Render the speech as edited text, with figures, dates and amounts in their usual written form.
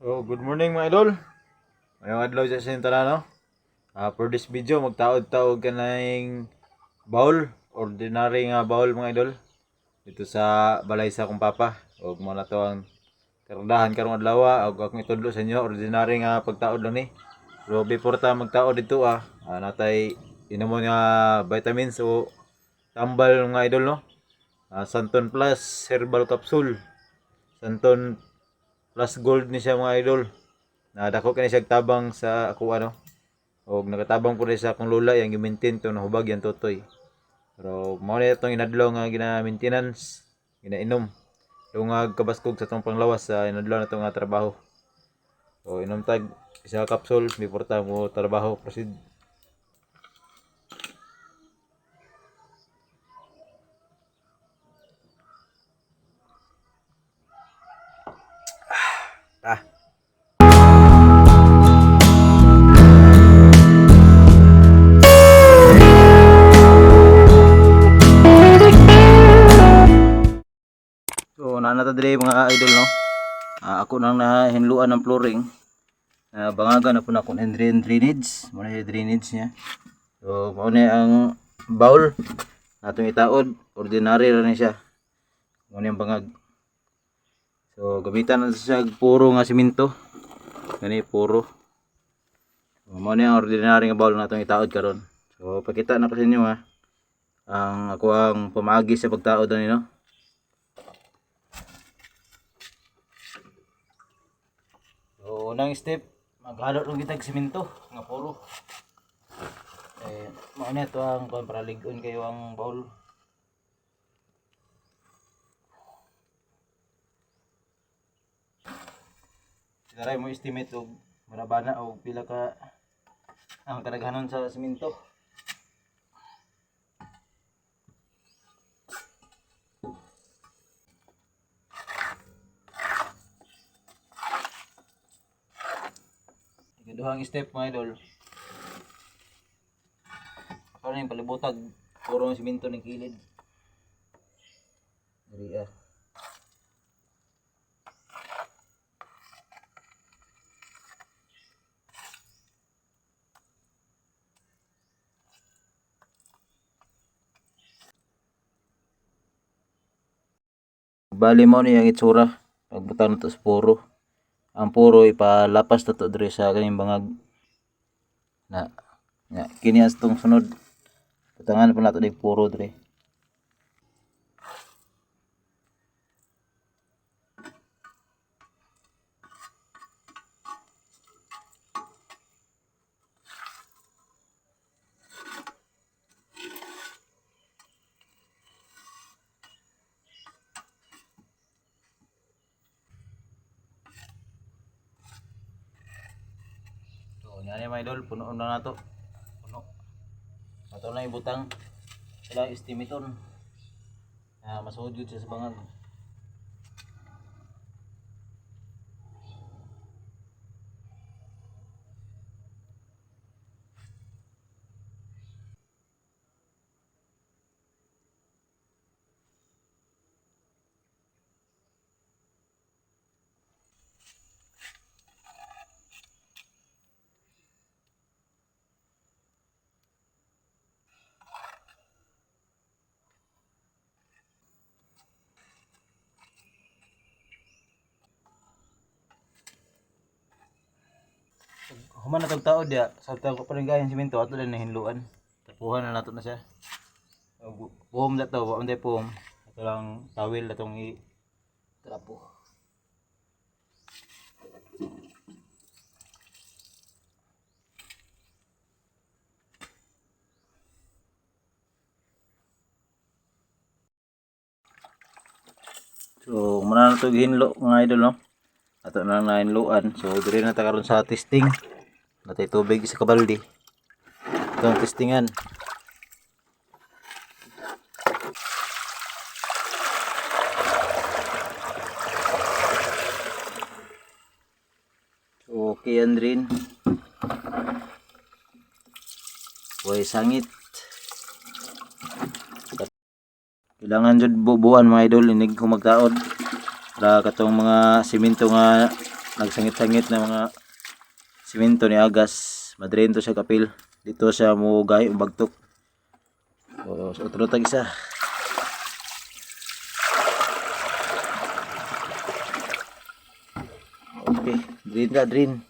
Oh, good morning mga idol. Mayong adlaw sa inyong tanan, no? For this video, magtaod-taod ka na yung bowl, ordinary nga bowl mga idol. Dito sa balay sa akong papa. O mo na to ang kardahan karong adlaw, o akong itudlo sa inyo, ordinary nga pagtaod lang ni. Pero before ta magtaod dito natay inomon nga vitamins o tambal mga idol, no? Santon Plus Herbal Capsule. Santon Plus Gold ni siya mga idol. Nadako kani siya tabang sa ako ano. Og nagatabang po rin sa akong lola yang gi-maintain to nahubag yan totoy. Pero mao na itong inadlaw nga gina-maintenance, ginainom. Tungag kabaskog sa tong panglawas sa inadlaw na to nga trabaho. So inom tag isa ka capsule before ta mo trabaho proceed. Ah, so nanata diri mga idol, no. Ako nang nahinluan ng flooring. Bangagan na po na akong drainage. Muna yung drainage niya. So mao ni ang bowl natong itaod, ordinary ra ni siya. Mao ni ang bangag. So gamitan na siya puro nga simento. Kani puro. Mao ni ang ordinary nga bowl natong itaod karon. So pakita na ko sa inyo ang ako ang pamagi sa pagtaod ani, no. So unang step, maghalo lang kita og simento nga puro. Mao ni to ang para ligon kayo ang bowl. Sigara mo estimate og marabana og pila ka ang kadaghanon sa simento. Ikaduhang step mga idol. Ano yung palibutag puro ang simento ng kilid. Diri Bali mo ni ang itsura pagbutang nato sa puro. Ang puro ipalapas na to diri sa kaning bangag na kini as tong sunod. Butangan pa nato ni puro diri. So nyari mga idol, puno na nato. Puno. Ato na ibutang sila estimiton. Masuod yun siya sa bangag. Human na tag taod ya, sa tag paringgayan simento ato din nahinluan. Tapuhan na nato na siya. Buhom na to, buhom day buhom. Ito lang tawil atong i trapo. So, muna na ito hinlo mga idol, no? Ato na nahinluan. So, diri na ta karon sa testing. Natay tubig sa kabaldi. Ito ang testingan. So, okay yan rin. Huwag sangit. Kailangan jud bubuan mga idol inig humagtaod para katong mga simento nga nagsangit-sangit na mga simento ni Agas. Madrin to siya kapil. Dito siya mo gahi bagtok. So otro tag isa. Okay, drain ka, drain.